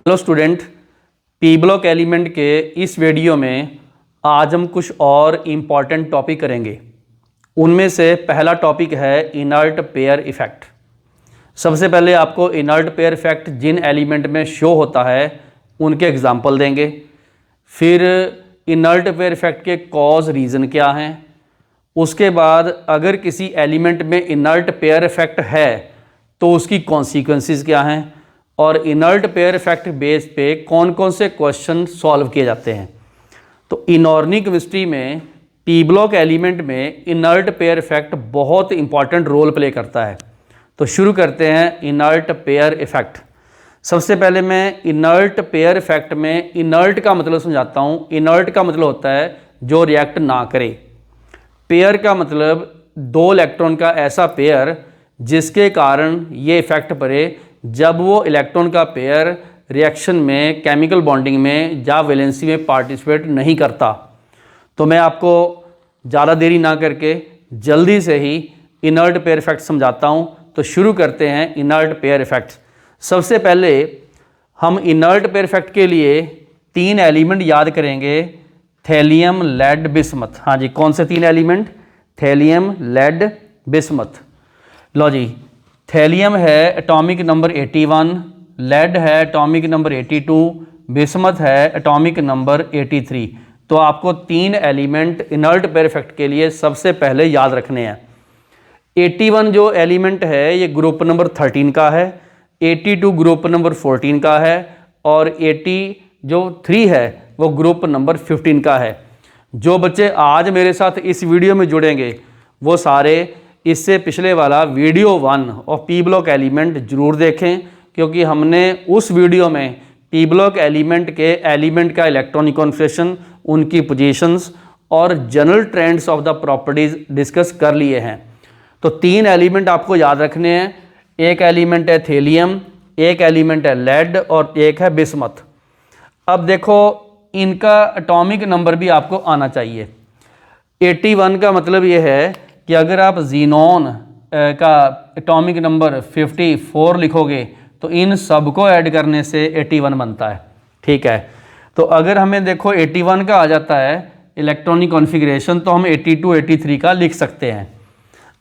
Hello student, P block element के इस video में आज हम कुछ और इम्पॉर्टेंट टॉपिक करेंगे। उनमें से पहला टॉपिक है इनर्ट पेयर इफ़ेक्ट। सबसे पहले आपको इनर्ट पेयर इफ़ेक्ट जिन एलिमेंट में शो होता है उनके एग्जाम्पल देंगे। फिर इनर्ट पेयर इफ़ेक्ट के कॉज रीज़न क्या हैं। उसके बाद अगर किसी एलिमेंट में इनर्ट पेयर इफ़ेक्ट है तो उसकी कॉन्सिक्वेंसेस क्या हैं, और इनर्ट पेयर इफेक्ट बेस पे कौन कौन से क्वेश्चन सॉल्व किए जाते हैं। तो इनऑर्गेनिक केमिस्ट्री में पी ब्लॉक एलिमेंट में इनर्ट पेयर इफेक्ट बहुत इंपॉर्टेंट रोल प्ले करता है। तो शुरू करते हैं इनर्ट पेयर इफेक्ट। सबसे पहले मैं इनर्ट पेयर इफेक्ट में इनर्ट का मतलब समझाता हूँ। इनर्ट का मतलब होता है जो रिएक्ट ना करे। पेयर का मतलब दो इलेक्ट्रॉन का ऐसा पेयर जिसके कारण ये इफेक्ट पड़े जब वो इलेक्ट्रॉन का पेयर रिएक्शन में, केमिकल बॉन्डिंग में या वैलेंसी में पार्टिसिपेट नहीं करता। तो मैं आपको ज़्यादा देरी ना करके जल्दी से ही इनर्ट पेयर इफेक्ट समझाता हूँ। तो शुरू करते हैं इनर्ट पेयर इफेक्ट। सबसे पहले हम इनर्ट पेयर इफेक्ट के लिए तीन एलिमेंट याद करेंगे। Thallium, lead, bismuth. हाँ जी, कौन से तीन एलिमेंट? Thallium, lead, bismuth. लो जी, थैलियम है एटॉमिक नंबर 81, लेड है एटॉमिक नंबर 82, बिस्मथ है एटॉमिक नंबर 83। तो आपको तीन एलिमेंट इनर्ट पेयर इफेक्ट के लिए सबसे पहले याद रखने हैं। 81 जो एलिमेंट है ये ग्रुप नंबर 13 का है, 82 ग्रुप नंबर 14 का है, और 80 जो 3 है वो ग्रुप नंबर 15 का है। जो बच्चे आज मेरे साथ इस वीडियो में जुड़ेंगे वो सारे इससे पिछले वाला वीडियो 1 और पी ब्लॉक एलिमेंट जरूर देखें, क्योंकि हमने उस वीडियो में पी ब्लॉक एलिमेंट के एलिमेंट का इलेक्ट्रॉनिक कॉन्फिगरेशन, उनकी पोजीशंस और general trends of the properties discuss कर लिए हैं। तो तीन एलिमेंट आपको याद रखने हैं। एक एलिमेंट है थैलियम, एक एलिमेंट है लेड और एक है बिस्मथ। अब देखो इनका एटॉमिक नंबर भी आपको आना चाहिए। 81 का मतलब ये है कि अगर आप जीनोन का एटॉमिक नंबर 54 लिखोगे तो इन सब को ऐड करने से 81 बनता है। ठीक है, तो अगर हमें देखो 81 का आ जाता है इलेक्ट्रॉनिक कॉन्फ़िगरेशन तो हम 82, 83 का लिख सकते हैं।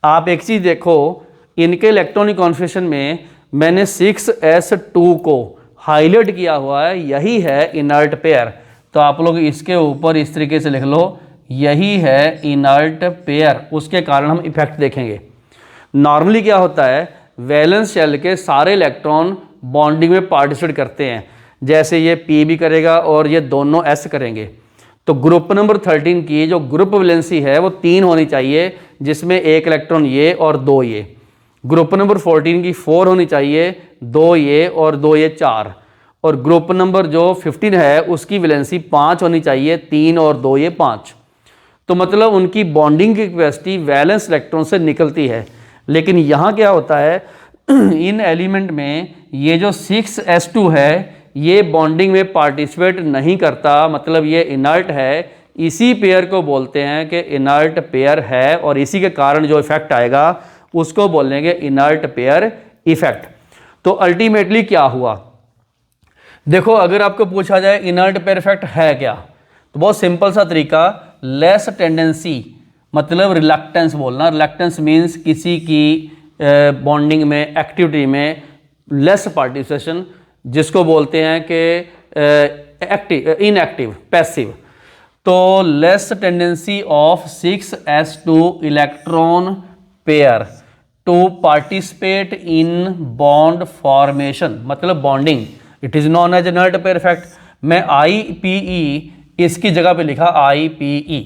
आप एक चीज़ देखो, इनके इलेक्ट्रॉनिक कॉन्फ़िगरेशन में मैंने 6s2 को हाईलाइट किया हुआ है, यही है इनर्ट पेयर। तो आप लोग इसके ऊपर इस तरीके से लिख लो, यही है इनर्ट पेयर। उसके कारण हम इफेक्ट देखेंगे। नॉर्मली क्या होता है, वैलेंस शेल के सारे इलेक्ट्रॉन बॉन्डिंग में पार्टिसिपेट करते हैं, जैसे ये पी भी करेगा और ये दोनों एस करेंगे। तो ग्रुप नंबर 13 की जो ग्रुप वैलेंसी है वो 3 होनी चाहिए, जिसमें एक इलेक्ट्रॉन ये और 2 ये। ग्रुप नंबर 14 की 4 होनी चाहिए, 2 ये और 2 ये 4। और ग्रुप नंबर जो 15 है उसकी वैलेंसी 5 होनी चाहिए, 3 और 2 ये 5। तो मतलब उनकी बॉन्डिंग की कैपेसिटी वैलेंस इलेक्ट्रॉन से निकलती है। लेकिन यहाँ क्या होता है, इन एलिमेंट में ये जो 6s2 है ये बॉन्डिंग में पार्टिसिपेट नहीं करता, मतलब ये इनर्ट है। इसी पेयर को बोलते हैं कि इनर्ट पेयर है, और इसी के कारण जो इफेक्ट आएगा उसको बोलेंगे इनर्ट पेयर इफेक्ट। तो अल्टीमेटली क्या हुआ, देखो अगर आपको पूछा जाए इनर्ट पेयर इफेक्ट है क्या, तो बहुत सिंपल सा तरीका, लेस टेंडेंसी मतलब रिलक्टेंस बोलना। रिलक्टेंस मीन्स किसी की बॉन्डिंग में, एक्टिविटी में लेस पार्टिसिपेशन, जिसको बोलते हैं कि एक्टिव, इनएक्टिव, पैसिव। तो less tendency of 6s2 electron pair to participate in bond formation, मतलब bonding, it is known as inert pair effect. मैं IPE इसकी जगह पे लिखा IPE।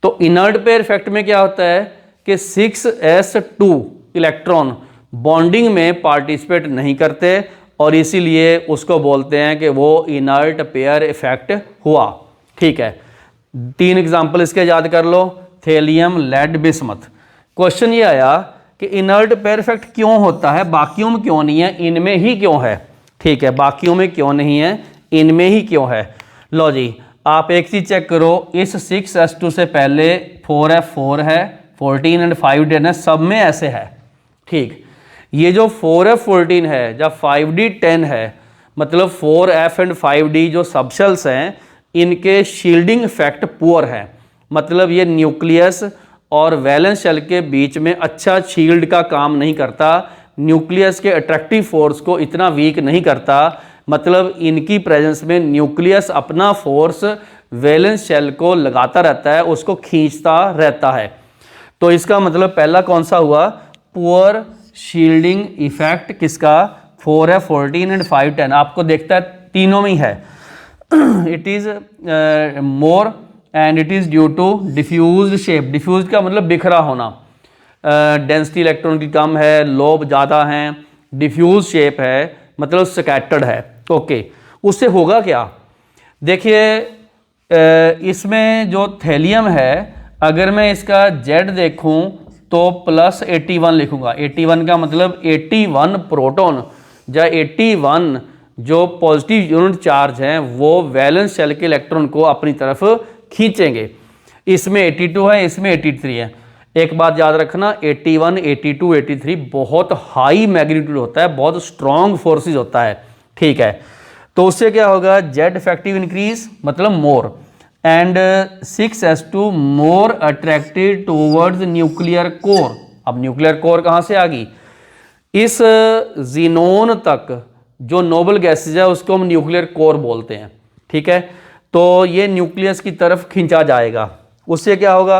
तो इनर्ट पेयर इफेक्ट में क्या होता है कि 6s2 इलेक्ट्रॉन बॉन्डिंग में पार्टिसिपेट नहीं करते, और इसीलिए उसको बोलते हैं कि वो इनर्ट पेयर इफेक्ट हुआ। ठीक है, 3 एग्जांपल इसके याद कर लो, थैलियम, लेड, बिस्मथ। क्वेश्चन ये आया कि इनर्ट पेयर इफेक्ट क्यों होता है, बाकियों में क्यों नहीं है, इनमें ही क्यों है। ठीक है, बाकियों में क्यों नहीं है, इनमें ही क्यों है। लो जी, आप एक चीज चेक करो, इस 6s2 से पहले 4f4 है, 14 एंड 5d है, सब में ऐसे है। ठीक, ये जो 4f14 है, जब 5d10 है, मतलब 4F एंड 5D जो सबशेल्स हैं इनके शील्डिंग इफेक्ट पुअर है, मतलब ये न्यूक्लियस और वैलेंस शेल के बीच में अच्छा शील्ड का काम नहीं करता, न्यूक्लियस के अट्रैक्टिव फोर्स को इतना वीक नहीं करता, मतलब इनकी प्रेजेंस में न्यूक्लियस अपना फोर्स वैलेंस शेल को लगाता रहता है, उसको खींचता रहता है। तो इसका मतलब पहला कौन सा हुआ, पुअर शील्डिंग इफेक्ट किसका, 4F14 एंड 510। आपको देखता है तीनों में ही है। It is more and it is due to diffused shape. Diffused का मतलब बिखरा होना, डेंसिटी इलेक्ट्रॉन की कम है, लोब ज़्यादा हैं, डिफ्यूज शेप है मतलब स्कैटर्ड है। ओके, उससे होगा क्या, देखिए इसमें जो थैलियम है अगर मैं इसका Z देखूं तो +81 लिखूंगा। 81 का मतलब 81 प्रोटॉन या 81 जो पॉजिटिव यूनिट चार्ज हैं वो वैलेंस शेल के इलेक्ट्रॉन को अपनी तरफ खींचेंगे। इसमें 82 है, इसमें 83 है। एक बात याद रखना, 81, 82, 83 बहुत हाई मैग्नीट्यूड होता है, बहुत स्ट्रॉन्ग फोर्सेस होता है, ठीक है। तो उससे क्या होगा, Z इफेक्टिव इंक्रीज मतलब more, and 6s2 more attracted towards nuclear core. अब न्यूक्लियर कोर कहाँ से आ गई, इस जीनोन तक जो नोबल गैसेज है उसको हम न्यूक्लियर कोर बोलते हैं, ठीक है। तो ये न्यूक्लियस की तरफ खींचा जाएगा। उससे क्या होगा,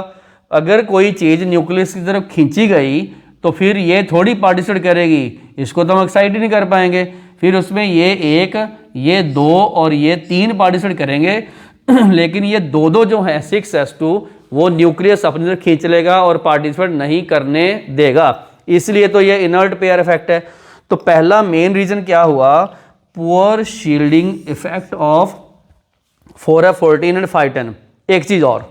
अगर कोई चीज़ न्यूक्लियस की तरफ खींची गई तो फिर ये थोड़ी पार्टिसिपेट करेगी, इसको तो हम एक्साइट ही नहीं कर पाएंगे, फिर उसमें ये 1, ये 2 और ये 3 पार्टिसिपेट करेंगे लेकिन ये दो जो है 6s2 वो न्यूक्लियस अपनी तरफ खींच लेगा और पार्टिसिपेट नहीं करने देगा, इसलिए तो ये इनर्ट पेयर इफेक्ट है। तो पहला मेन रीजन क्या हुआ, poor shielding effect of 4F14 and 510। एक चीज और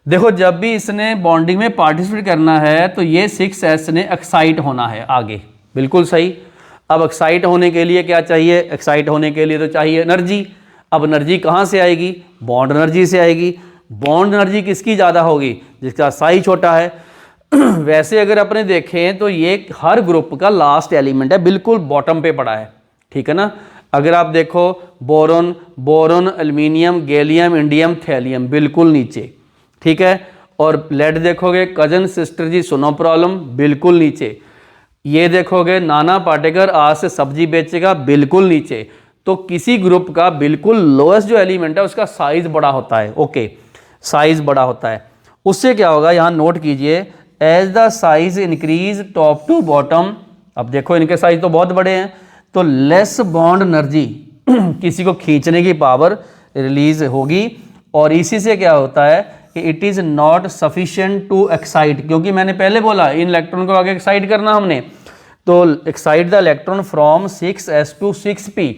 देखो, जब भी इसने बॉन्डिंग में पार्टिसिपेट करना है तो ये 6s ने एक्साइट होना है आगे, बिल्कुल सही। अब एक्साइट होने के लिए क्या चाहिए, एक्साइट होने के लिए तो चाहिए एनर्जी। अब एनर्जी कहाँ से आएगी, बॉन्ड एनर्जी से आएगी। बॉन्ड एनर्जी किसकी ज़्यादा होगी, जिसका साइज छोटा है। वैसे अगर अपने देखें तो ये हर ग्रुप का लास्ट एलिमेंट है, बिल्कुल बॉटम पे पड़ा है, ठीक है ना। अगर आप देखो boron, boron, aluminium, gallium, indium, thallium बिल्कुल नीचे, ठीक है। और लेड देखोगे, कजन सिस्टर जी सुनो प्रॉब्लम बिल्कुल नीचे। ये देखोगे नाना पाटेकर आज से सब्जी बेचेगा बिल्कुल नीचे। तो किसी ग्रुप का बिल्कुल लोएस्ट जो एलिमेंट है उसका साइज बड़ा होता है, ओके, साइज बड़ा होता है। उससे क्या होगा, यहाँ नोट कीजिए, as the size increase top to bottom. अब देखो इनके साइज तो बहुत बड़े हैं, तो लेस बॉन्ड एनर्जी किसी को खींचने की पावर रिलीज होगी। और इसी से क्या होता है कि it is not sufficient to excite, क्योंकि मैंने पहले बोला इन इलेक्ट्रॉन को आगे एक्साइट करना हमने, तो excite the electron from 6s to 6p।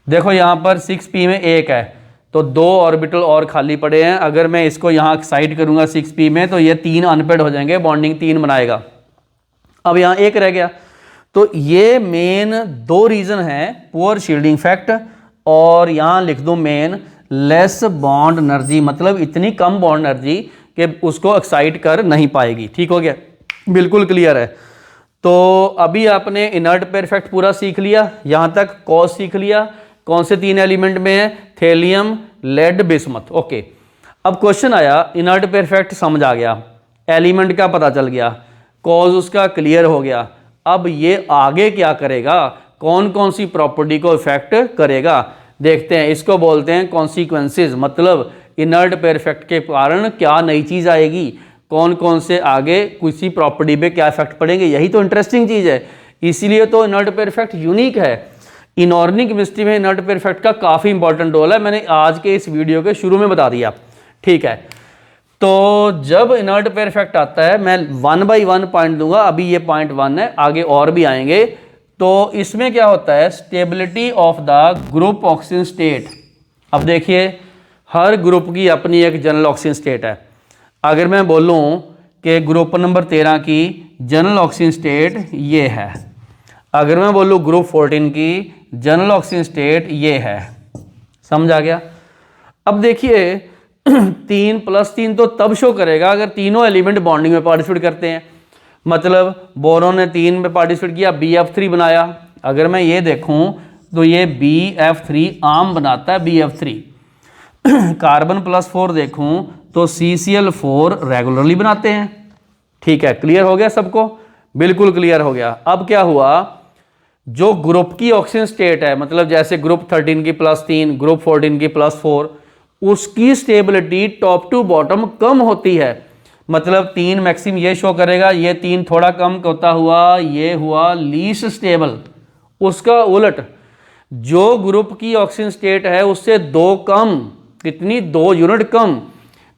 देखो यहाँ पर 6p में 1 है तो 2 ऑर्बिटल और खाली पड़े हैं। अगर मैं इसको यहाँ एक्साइट करूँगा 6p में तो ये 3 अनपेड हो जाएंगे, बॉन्डिंग 3 बनाएगा। अब यहाँ 1 रह गया। तो ये मेन 2 रीज़न हैं, पुअर शील्डिंग इफेक्ट और यहाँ लिख दूँ मेन लेस बॉन्ड एनर्जी, मतलब इतनी कम बॉन्ड एनर्जी कि उसको एक्साइट कर नहीं पाएगी। ठीक हो गया, बिल्कुल क्लियर है। तो अभी आपने इनर्ट पेयर इफेक्ट पूरा सीख लिया, यहाँ तक कॉज सीख लिया, कौन से 3 एलिमेंट में है, थैलियम, लेड, बिस्मथ। ओके, अब क्वेश्चन आया, इनर्ट पेयर इफेक्ट समझ आ गया, एलिमेंट का पता चल गया, कॉज उसका क्लियर हो गया। अब ये आगे क्या करेगा, कौन कौन सी प्रॉपर्टी को इफेक्ट करेगा देखते हैं। इसको बोलते हैं कॉन्सिक्वेंसेज, मतलब इनर्ट पेयर इफेक्ट के कारण क्या नई चीज आएगी, कौन कौन से आगे किसी प्रॉपर्टी पे क्या इफेक्ट पड़ेंगे, यही तो इंटरेस्टिंग चीज है। इसीलिए तो इनर्ट पेयर इफेक्ट यूनिक है। इनऑर्गेनिक केमिस्ट्री में इनर्ट पेयर इफेक्ट का काफी इंपॉर्टेंट रोल है, मैंने आज के इस वीडियो के शुरू में बता दिया। ठीक है, तो जब इनर्ट पेयर इफेक्ट आता है, मैं 1 by 1 पॉइंट दूंगा, अभी ये पॉइंट 1 है, आगे और भी आएंगे। तो इसमें क्या होता है, stability of the group oxygen state. अब देखिए हर ग्रुप की अपनी एक जनरल ऑक्सीजन स्टेट है। अगर मैं बोलूं कि ग्रुप नंबर 13 की जनरल ऑक्सीजन स्टेट ये है, अगर मैं बोलूं ग्रुप 14 की जनरल ऑक्सीजन स्टेट ये है, समझ आ गया। अब देखिए 3 + 3 तो तब शो करेगा अगर तीनों एलिमेंट बॉन्डिंग में पार्टिसिपेट करते हैं। मतलब बोरोन ने 3 में पार्टिसिपेट किया, BF3 बनाया। अगर मैं ये देखूं तो ये BF3 आम बनाता है BF3। कार्बन +4 देखूं तो CCl4 रेगुलरली बनाते हैं। ठीक है, क्लियर हो गया सबको? बिल्कुल क्लियर हो गया। अब क्या हुआ, जो ग्रुप की ऑक्सीजन स्टेट है, मतलब जैसे ग्रुप 13 की +3, ग्रुप 14 की +4, उसकी स्टेबिलिटी टॉप टू बॉटम कम होती है। मतलब 3 मैक्सिमम ये शो करेगा, ये 3 थोड़ा कम होता हुआ ये हुआ लीस्ट स्टेबल। उसका उलट जो ग्रुप की ऑक्सीजन स्टेट है उससे 2 कम, कितनी, 2 यूनिट कम,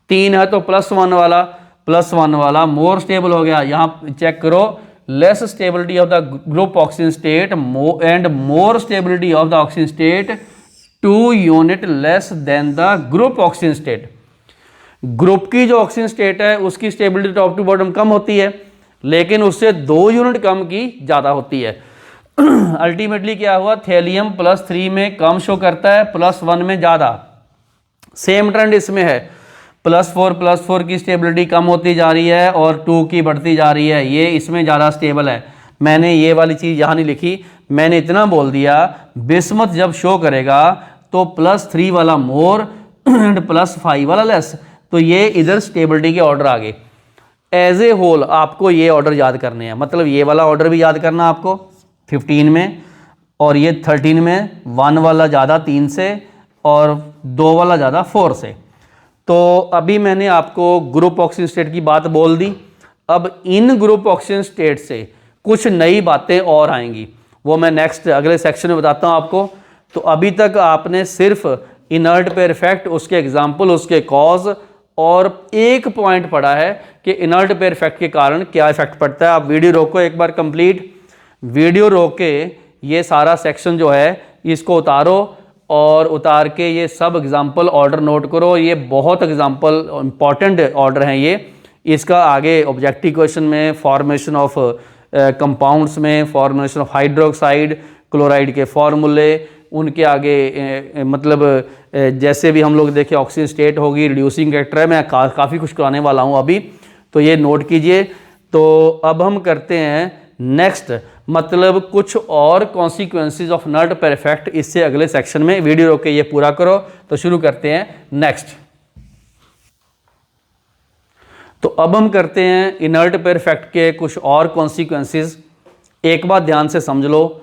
3 है तो +1 वाला मोर स्टेबल हो गया। यहां चेक करो, less stability of the group oxygen state and more stability of the oxygen state 2 unit less than the group oxygen state. Group की जो ऑक्सीजन स्टेट है उसकी स्टेबिलिटी टॉप टू बॉटम कम होती है, लेकिन उससे 2 यूनिट कम की ज्यादा होती है। अल्टीमेटली क्या हुआ, थेलियम +3 में कम शो करता है, +1 में ज्यादा। सेम ट्रेंड इसमें है, +4 की स्टेबिलिटी कम होती जा रही है और 2 की बढ़ती जा रही है, ये इसमें ज़्यादा स्टेबल है। मैंने ये वाली चीज़ यहाँ नहीं लिखी, मैंने इतना बोल दिया, बिस्मथ जब शो करेगा तो +3 वाला मोर एंड +5 वाला लेस, तो ये इधर स्टेबिलिटी के ऑर्डर आ गए। एज ए होल आपको ये ऑर्डर याद करने हैं, मतलब ये वाला ऑर्डर भी याद करना आपको 15 में, और ये 13 में 1 वाला ज़्यादा 3 से और 2 वाला ज़्यादा 4 से। तो अभी मैंने आपको ग्रुप ऑक्सीजन स्टेट की बात बोल दी। अब इन ग्रुप ऑक्सीजन स्टेट से कुछ नई बातें और आएंगी, वो मैं नेक्स्ट अगले सेक्शन में बताता हूँ आपको। तो अभी तक आपने सिर्फ इनर्ट पेयर इफेक्ट, उसके एग्जाम्पल, उसके कॉज और एक पॉइंट पढ़ा है कि इनर्ट पेयर इफेक्ट के कारण क्या इफेक्ट पड़ता है। आप वीडियो रोको एक बार कंप्लीट, वीडियो रोक के ये सारा सेक्शन जो है इसको उतारो और उतार के ये सब एग्जाम्पल ऑर्डर नोट करो। ये बहुत एग्जाम्पल इंपॉर्टेंट ऑर्डर हैं ये। इसका आगे ऑब्जेक्टिव क्वेश्चन में फॉर्मेशन ऑफ कंपाउंड्स में, फॉर्मेशन ऑफ हाइड्रोक्साइड, क्लोराइड के फॉर्मूले, उनके आगे मतलब जैसे भी हम लोग देखें ऑक्सीजन स्टेट होगी, रिड्यूसिंग कैरेक्टर है, मैं काफ़ी कुछ कराने वाला हूँ अभी, तो ये नोट कीजिए। तो अब हम करते हैं नेक्स्ट, मतलब कुछ और consequences of inert pair effect, इससे अगले सेक्शन में। वीडियो रोक के ये पूरा करो। तो शुरू करते हैं नेक्स्ट। तो अब हम करते हैं इनर्ट पेयर इफेक्ट के कुछ और कॉन्सिक्वेंसेज। एक बात ध्यान से समझ लो,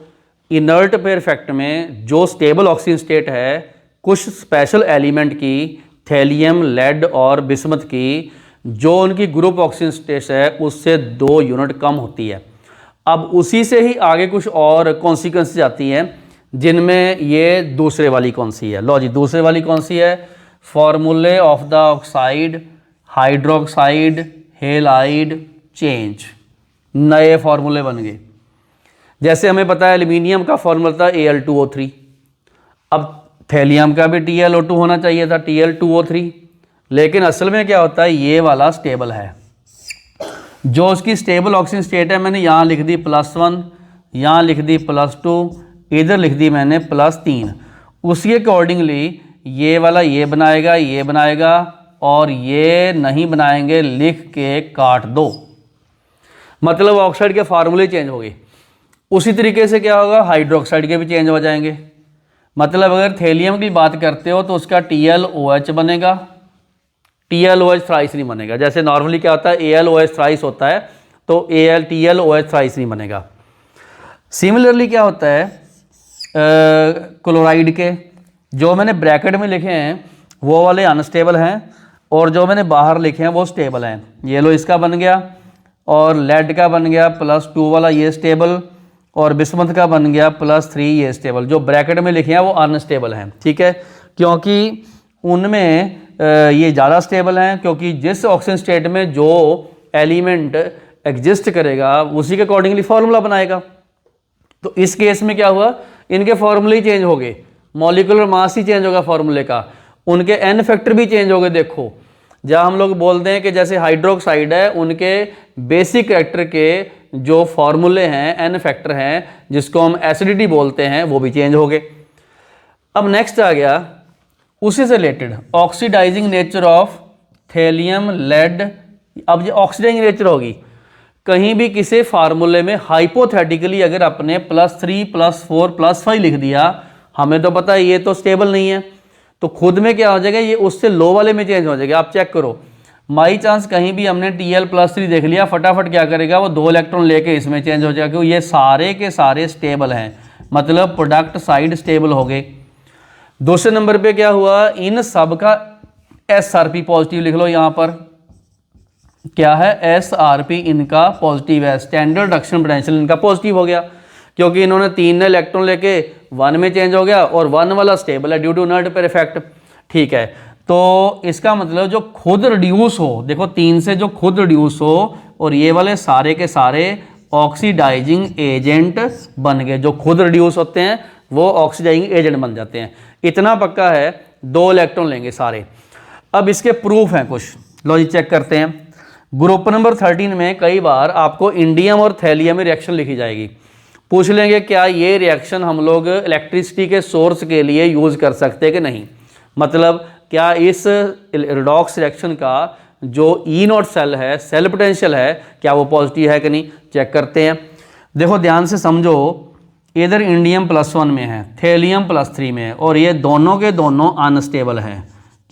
इनर्ट पेयर इफेक्ट में जो स्टेबल ऑक्सीजन स्टेट है, कुछ स्पेशल एलिमेंट की, थेलियम, लेड और बिस्मथ की, जो उनकी ग्रुप ऑक्सीजन स्टेट है उससे 2 यूनिट कम होती है। अब उसी से ही आगे कुछ और कॉन्सिक्वेंसेज आती हैं, जिनमें ये दूसरे वाली कौन सी है। लो जी, दूसरे वाली कौन सी है, फॉर्मूले of the oxide, hydroxide, halide change, नए फॉर्मूले बन गए। जैसे हमें पता है एल्यूमिनियम का फॉर्मूला था Al2O3, अब थेलियम का भी TlO2 होना चाहिए था, Tl2O3, लेकिन असल में क्या होता है, ये वाला स्टेबल है। जो उसकी स्टेबल ऑक्सीजन स्टेट है, मैंने यहाँ लिख दी +1, यहाँ लिख दी +2, इधर लिख दी मैंने +3। उसके अकॉर्डिंगली ये वाला ये बनाएगा और ये नहीं बनाएंगे, लिख के काट दो, मतलब ऑक्साइड के फार्मूले चेंज हो गए। उसी तरीके से क्या होगा, हाइड्रोक्साइड के भी चेंज हो जाएंगे। मतलब अगर थेलियम की बात करते हो तो उसका TlOH बनेगा, TlOH थ्राइस नहीं बनेगा। जैसे नॉर्मली क्या होता है, AlOH थ्राइस होता है, तो TlOH थ्राइस नहीं बनेगा। सिमिलरली क्या होता है, क्लोराइड के जो मैंने ब्रैकेट में लिखे हैं वो वाले अनस्टेबल हैं, और जो मैंने बाहर लिखे हैं वो स्टेबल हैं। ये लो, इसका बन गया, और लेड का बन गया +2 वाला ये स्टेबल, और बिस्मथ का बन गया +3 ये स्टेबल। जो ब्रैकेट में लिखे हैं वो अनस्टेबल हैं, ठीक है, क्योंकि उनमें ये ज़्यादा स्टेबल हैं, क्योंकि जिस ऑक्सीजन स्टेट में जो एलिमेंट एग्जिस्ट करेगा उसी के अकॉर्डिंगली फॉर्मूला बनाएगा। तो इस केस में क्या हुआ, इनके फॉर्मूले ही चेंज हो गए, मॉलिक्यूलर मास ही चेंज होगा फॉर्मूले का, उनके एन फैक्टर भी चेंज हो गए। देखो, जहाँ हम लोग बोलते हैं कि जैसे हाइड्रोक्साइड है, उनके बेसिक कैरेक्टर के जो फॉर्मूले हैं, एन फैक्टर हैं, जिसको हम एसिडिटी बोलते हैं, वो भी चेंज हो गए। अब नेक्स्ट आ गया उसी से related, oxidising nature of thallium, lead. अब ये ऑक्सीडाइजिंग नेचर होगी, कहीं भी किसी फार्मूले में हाइपोथेटिकली अगर अपने +3 +4 +5 लिख दिया, हमें तो पता है ये तो स्टेबल नहीं है, तो खुद में क्या हो जाएगा, ये उससे लो वाले में चेंज हो जाएगा। आप चेक करो, माई चांस कहीं भी हमने Tl+3 देख लिया, फटाफट क्या करेगा वो 2 इलेक्ट्रॉन लेके इसमें चेंज हो जाएगा, क्योंकि ये सारे के सारे स्टेबल हैं, मतलब प्रोडक्ट साइड स्टेबल हो गए। दूसरे नंबर पे क्या हुआ, इन सब का SRP पॉजिटिव लिख लो, यहाँ पर क्या है SRP इनका पॉजिटिव है, स्टैंडर्ड रिडक्शन पोटेंशियल इनका पॉजिटिव हो गया, क्योंकि इन्होंने 3 इलेक्ट्रॉन लेके 1 में चेंज हो गया और 1 वाला स्टेबल है due to inert pair effect. ठीक है, तो इसका मतलब जो खुद रिड्यूस हो, देखो 3 से जो खुद रिड्यूस हो और ये वाले सारे के सारे ऑक्सीडाइजिंग एजेंट बन गए, जो खुद रिड्यूस होते हैं वो ऑक्सीडाइजिंग एजेंट बन जाते हैं। इतना पक्का है, 2 इलेक्ट्रॉन लेंगे सारे। अब इसके प्रूफ हैं कुछ, लो जी चेक करते हैं। ग्रुप नंबर 13 में कई बार आपको इंडियम और थैलियम में रिएक्शन लिखी जाएगी, पूछ लेंगे क्या ये रिएक्शन हम लोग इलेक्ट्रिसिटी के सोर्स के लिए यूज़ कर सकते हैं कि नहीं, मतलब क्या इस रिडॉक्स रिएक्शन का जो E0 सेल है, सेल पोटेंशियल है, क्या वो पॉजिटिव है कि नहीं, चेक करते हैं। देखो ध्यान से समझो, इधर इंडियम +1 में है, थैलियम +3 में है, और ये दोनों के दोनों अनस्टेबल हैं।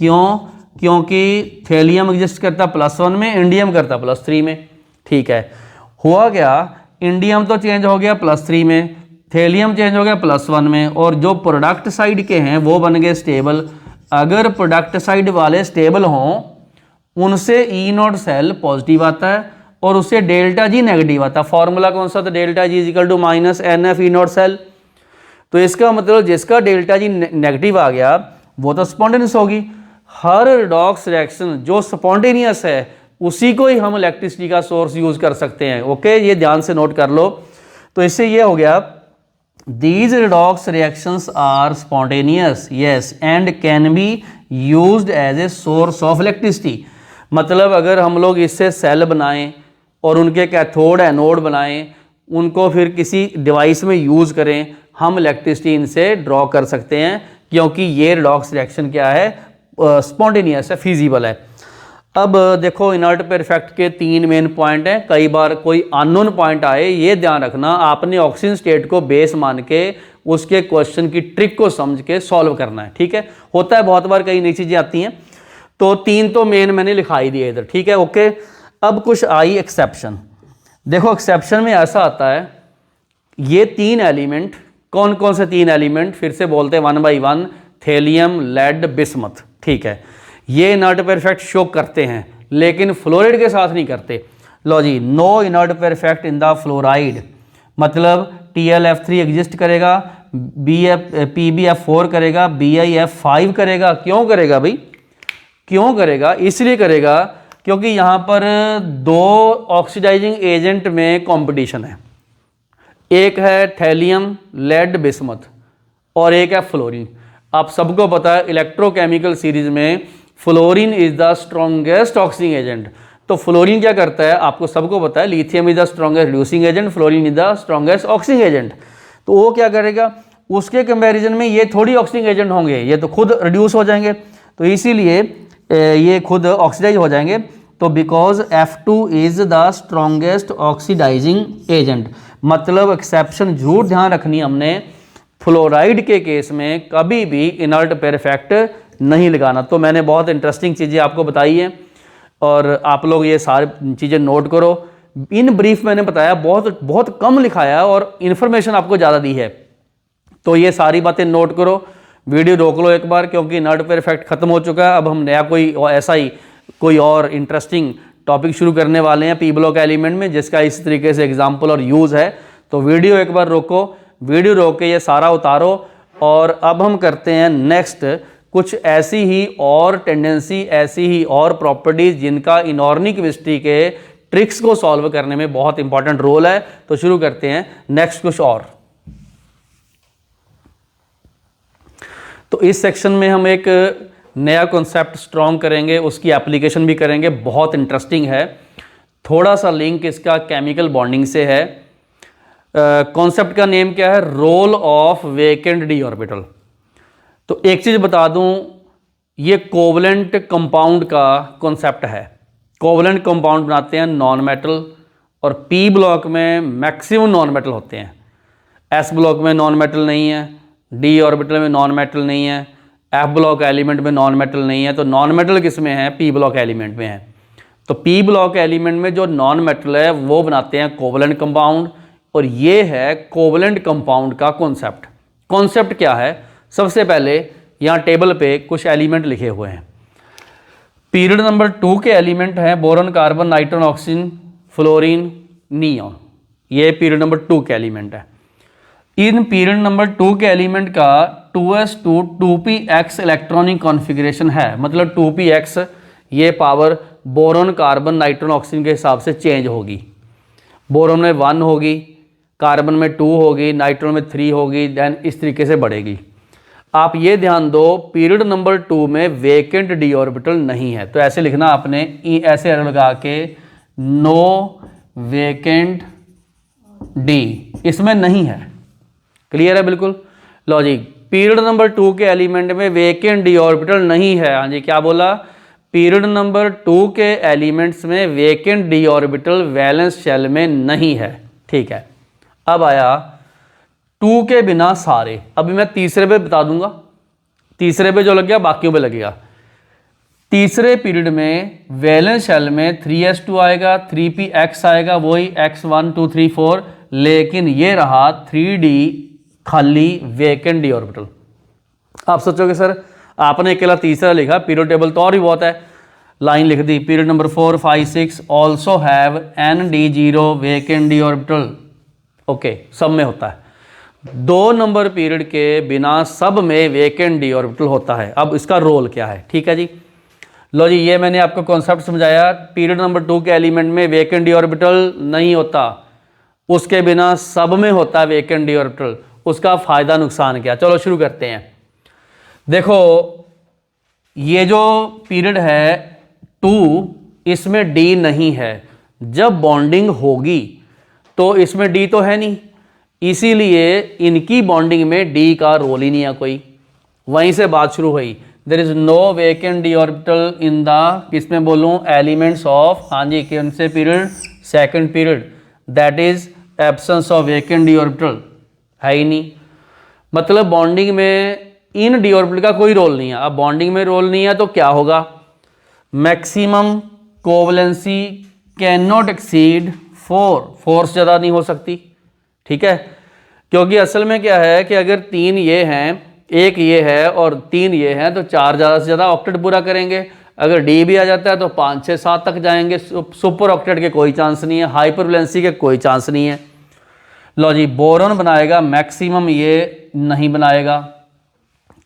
क्यों? क्योंकि थैलियम एग्जिस्ट करता +1 में, इंडियम करता +3 में। ठीक है, हुआ क्या, इंडियम तो चेंज हो गया +3 में, थैलियम चेंज हो गया +1 में, और जो प्रोडक्ट साइड के हैं वो बन गए स्टेबल। अगर प्रोडक्ट साइड वाले स्टेबल हों, उनसे E0 सेल पॉजिटिव आता है और उससे ΔG नेगेटिव आता है। फॉर्मूला कौन सा था, ΔG = -NF E0 सेल। तो इसका मतलब जिसका ΔG नेगेटिव आ गया वो तो स्पॉन्टेनियस होगी। हर रिडॉक्स रिएक्शन जो स्पॉन्टेनियस है उसी को ही हम इलेक्ट्रिसिटी का सोर्स यूज कर सकते हैं। ओके, ये ध्यान से नोट कर लो। तो इससे ये हो गया, these redox reactions are spontaneous, yes, and can be used as a source of electricity। मतलब अगर हम लोग इससे सेल बनाएं और उनके कैथोड एनोड बनाएं, उनको फिर किसी डिवाइस में यूज़ करें, हम इलेक्ट्रिसिटी इनसे ड्रॉ कर सकते हैं, क्योंकि ये रिडॉक्स रिएक्शन क्या है, स्पॉन्टेनियस है, फिजिबल है। अब देखो इनर्ट पेयर इफेक्ट के 3 मेन पॉइंट हैं। कई बार कोई अननोन पॉइंट आए, ये ध्यान रखना, आपने ऑक्सीजन स्टेट को बेस मान के उसके क्वेश्चन की ट्रिक को समझ के सॉल्व करना है। ठीक है, होता है बहुत बार कई नई चीज़ें आती हैं, तो 3 तो मेन मैंने लिखाई दिए इधर। ठीक है, ओके। अब कुछ आई एक्सेप्शन। देखो एक्सेप्शन में ऐसा आता है, ये 3 एलिमेंट, कौन कौन से 3 एलिमेंट, फिर से बोलते हैं 1 बाई 1, थैलियम, लेड, बिस्मथ। ठीक है, ये इनर्ट पेयर इफेक्ट शो करते हैं, लेकिन फ्लोराइड के साथ नहीं करते। लो जी, no inert pair effect in the fluoride, मतलब TlF3 एग्जिस्ट करेगा, PbF4 करेगा, BiF5 करेगा। क्यों करेगा भाई, क्यों करेगा, इसलिए करेगा क्योंकि यहाँ पर 2 ऑक्सीडाइजिंग एजेंट में कंपटीशन है। एक है थैलियम, लेड, बिस्मथ, और एक है फ्लोरीन। आप सबको पता है इलेक्ट्रोकेमिकल सीरीज में fluorine is the strongest oxidising agent. तो फ्लोरीन क्या करता है, आपको सबको पता है, lithium is the strongest reducing agent, fluorine is the strongest oxidising agent. तो वो क्या करेगा, उसके कंपैरिजन में ये थोड़ी ऑक्सीडिंग एजेंट होंगे, ये तो खुद रिड्यूस हो जाएंगे, तो इसीलिए ये खुद ऑक्सीडाइज हो जाएंगे। तो because F2 is the strongest oxidising agent, मतलब एक्सेप्शन जरूर ध्यान रखनी हमने, फ्लोराइड के केस में कभी भी इनर्ट पेयर इफेक्ट नहीं लगाना। तो मैंने बहुत इंटरेस्टिंग चीज़ें आपको बताई हैं और आप लोग ये सारी चीज़ें नोट करो। इन ब्रीफ मैंने बताया, बहुत बहुत कम लिखाया और इन्फॉर्मेशन आपको ज़्यादा दी है, तो ये सारी बातें नोट करो। वीडियो रोक लो एक बार, क्योंकि इनर्ट पेयर इफेक्ट खत्म हो चुका है। अब हम नया ऐसा ही कोई और इंटरेस्टिंग टॉपिक शुरू करने वाले हैं P ब्लॉक एलिमेंट में, जिसका इस तरीके से एग्जाम्पल और यूज़ है। तो वीडियो एक बार रोको, वीडियो रोक के ये सारा उतारो, और अब हम करते हैं नेक्स्ट कुछ ऐसी ही और टेंडेंसी, ऐसी ही और प्रॉपर्टीज जिनका इनऑर्गेनिक केमिस्ट्री के ट्रिक्स को सॉल्व करने में बहुत इंपॉर्टेंट रोल है। तो शुरू करते हैं नेक्स्ट कुछ और। तो इस सेक्शन में हम एक नया कॉन्सेप्ट स्ट्रॉन्ग करेंगे, उसकी एप्लीकेशन भी करेंगे, बहुत इंटरेस्टिंग है। थोड़ा सा लिंक इसका केमिकल बॉन्डिंग से है। कॉन्सेप्ट का नेम क्या है, role of vacant D orbital. तो एक चीज़ बता दूं, ये कोवलेंट कंपाउंड का कॉन्सेप्ट है। कोवलेंट कंपाउंड बनाते हैं नॉन मेटल और पी ब्लॉक में मैक्सिमम नॉन मेटल होते हैं। एस ब्लॉक में नॉन मेटल नहीं है, डी ऑर्बिटल में नॉन मेटल नहीं है, एफ ब्लॉक एलिमेंट में नॉन मेटल नहीं है। तो नॉन मेटल किस में है? पी ब्लॉक एलिमेंट में है। तो पी ब्लॉक एलिमेंट में जो नॉन मेटल है वो बनाते हैं कोवलेंट कंपाउंड, और ये है कोवलेंट कंपाउंड का कॉन्सेप्ट। कॉन्सेप्ट क्या है? सबसे पहले यहाँ टेबल पे कुछ एलिमेंट लिखे हुए हैं। पीरियड नंबर 2 के एलिमेंट हैं boron, carbon, nitrogen, oxygen, fluorine, neon. ये पीरियड नंबर 2 के एलिमेंट है। इन पीरियड नंबर 2 के एलिमेंट का 2s2 2px इलेक्ट्रॉनिक कॉन्फ़िगरेशन है। मतलब 2px ये power boron, carbon, nitrogen, oxygen के हिसाब से चेंज होगी। बोरॉन में 1 होगी, कार्बन में 2 होगी, नाइट्रोजन में 3 होगी, देन इस तरीके से बढ़ेगी। आप ये ध्यान दो, पीरियड नंबर 2 में वेकेंट डी ऑर्बिटल नहीं है। तो ऐसे लिखना आपने, ऐसे एरो लगा के, नो वेकेंट डी, इसमें नहीं है। क्लियर है बिल्कुल? लॉजिक, पीरियड नंबर 2 के एलिमेंट में वेकेंट डी ऑर्बिटल नहीं है। हाँ जी, क्या बोला? पीरियड नंबर 2 के एलिमेंट्स में vacant D orbital valence shell में नहीं है। ठीक है, अब आया 2 के बिना सारे। अभी मैं तीसरे पे बता दूंगा, तीसरे पे जो लग गया बाकियों पे लगेगा। तीसरे पीरियड में वैलेंस शेल में 3s2 आएगा, 3px आएगा, वही x1 2 3 4, लेकिन ये रहा 3d खाली वेकेंट डी ऑर्बिटल। आप सोचोगे सर आपने अकेला तीसरा लिखा, पीरियड टेबल तो और भी बहुत है। लाइन लिख दी, period number 4 5 6 also have ND0 vacant D orbital. Okay, सब में होता है। 2 नंबर पीरियड के बिना सब में वेकेंट डी ऑर्बिटल होता है। अब इसका रोल क्या है? ठीक है जी, लो जी, ये मैंने आपको कॉन्सेप्ट समझाया। पीरियड नंबर 2 के एलिमेंट में वेकेंट डी ऑर्बिटल नहीं होता, उसके बिना सब में होता है वेकेंट डी ऑर्बिटल। उसका फ़ायदा नुकसान क्या? चलो शुरू करते हैं। देखो, ये जो पीरियड है 2, इसमें डी नहीं है। जब बॉन्डिंग होगी तो इसमें डी तो है नहीं, इसीलिए इनकी बॉन्डिंग में डी का रोल ही नहीं है कोई। वहीं से बात शुरू हुई, there is no vacant D orbital in the, किसमें बोलूँ, एलिमेंट्स ऑफ, हाँ जी, कौन से period? Second period. That is absence of vacant D orbital, है ही नहीं। मतलब बॉन्डिंग में इन डी ऑर्बिटल का कोई रोल नहीं है। अब बॉन्डिंग में रोल नहीं है तो क्या होगा? मैक्सिमम कोवलेंसी कैन नॉट एक्सीड 4, 4 से ज़्यादा नहीं हो सकती। ठीक है, क्योंकि असल में क्या है कि अगर 3 ये हैं, 1 ये है और 3 ये हैं, तो 4 ज़्यादा से ज़्यादा ऑक्टेट पूरा करेंगे। अगर डी भी आ जाता है तो 5 6 7 तक जाएंगे। सुपर ऑक्टेट के कोई चांस नहीं है, हाइपरवैलेंसी के कोई चांस नहीं है। लो जी, बोरॉन बनाएगा मैक्सिमम, ये नहीं बनाएगा।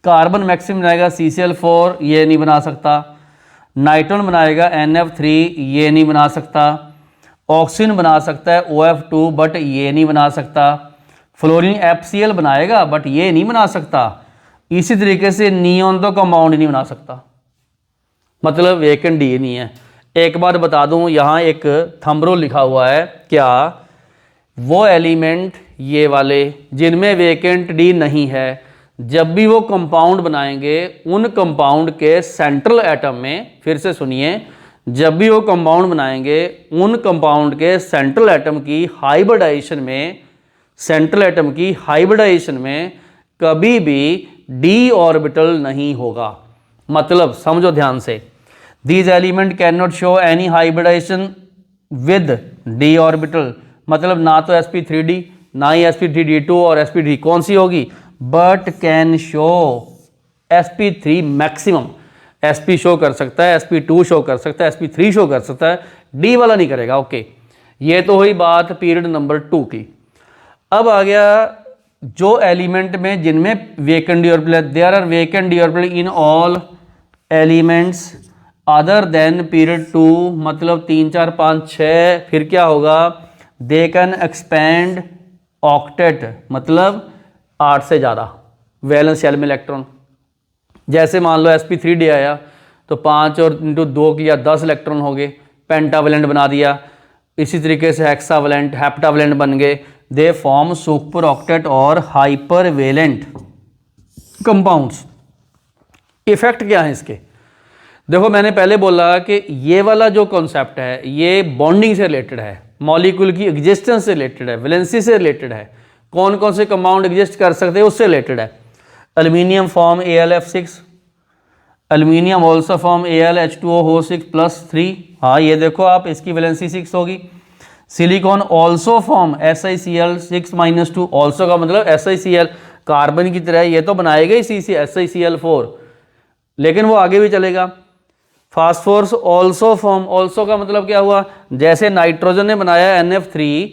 कार्बन मैक्सिमम बनाएगा CCl4, ये नहीं बना सकता। नाइट्रोजन बनाएगा NF3, ये नहीं बना सकता। ऑक्सीजन बना सकता है OF2, बट ये नहीं बना सकता। फ्लोरीन FCl बनाएगा, बट ये नहीं बना सकता। इसी तरीके से नियॉन तो कंपाउंड नहीं बना सकता। मतलब वेकेंट डी नहीं है। एक बार बता दूं, यहाँ एक थंब रूल लिखा हुआ है। क्या? वो एलिमेंट ये वाले जिनमें वेकेंट डी नहीं है, जब भी वो कंपाउंड बनाएंगे, उन कंपाउंड के सेंट्रल एटम में, फिर से सुनिए, जब भी वो कंपाउंड बनाएंगे, उन कंपाउंड के सेंट्रल एटम की हाइब्रिडाइजेशन में, सेंट्रल एटम की हाइब्रिडाइजेशन में कभी भी डी ऑर्बिटल नहीं होगा। मतलब समझो ध्यान से, these element can not show any hybridisation with d orbital. मतलब ना तो sp3d, ना ही sp3d2 और sp3 कौन सी होगी, but can show sp3 maximum. sp show कर सकता है, sp2 शो कर सकता है, sp3 शो कर सकता है, d वाला नहीं करेगा। ओके, ये तो हुई बात पीरियड नंबर 2 की। अब आ गया जो एलिमेंट में जिनमें vacant D orbital, there are vacant D orbital in all elements other than period 2। मतलब 3 4 5 6, फिर क्या होगा? दे कैन एक्सपेंड ऑक्टेट, मतलब 8 से ज़्यादा वैलेंस शेल में इलेक्ट्रॉन। जैसे मान लो sp3d आया तो 5 और इंटू 2 किया 10 इलेक्ट्रॉन हो गए, पेंटावेलेंट बना दिया। इसी तरीके से हेक्सावेलेंट, हेप्टावेलेंट बन गए। दे फॉर्म सुपर ऑक्टेट और हाइपर वेलेंट कंपाउंड्स। इफेक्ट क्या है इसके? देखो, मैंने पहले बोला कि ये वाला जो कॉन्सेप्ट है ये बॉन्डिंग से रिलेटेड है। मॉलिक्यूल की एग्जिस्टेंस से रिलेटेड है, वैलेंसी से रिलेटेड है, कौन कौन से कंपाउंड एग्जिस्ट कर सकते हैं उससे रिलेटेड है। Aluminium form AlF6, aluminium also form AlH2O6+3, हाँ ये देखो आप, इसकी वैलेंसी 6 होगी। Silicon also form SiCl6-2, also का मतलब SiCl कार्बन की तरह ये तो बनाएगा ही SiCl4, लेकिन वो आगे भी चलेगा। फास्फोरस ऑल्सो फॉर्म, ऑल्सो का मतलब क्या हुआ, जैसे नाइट्रोजन ने बनाया NF3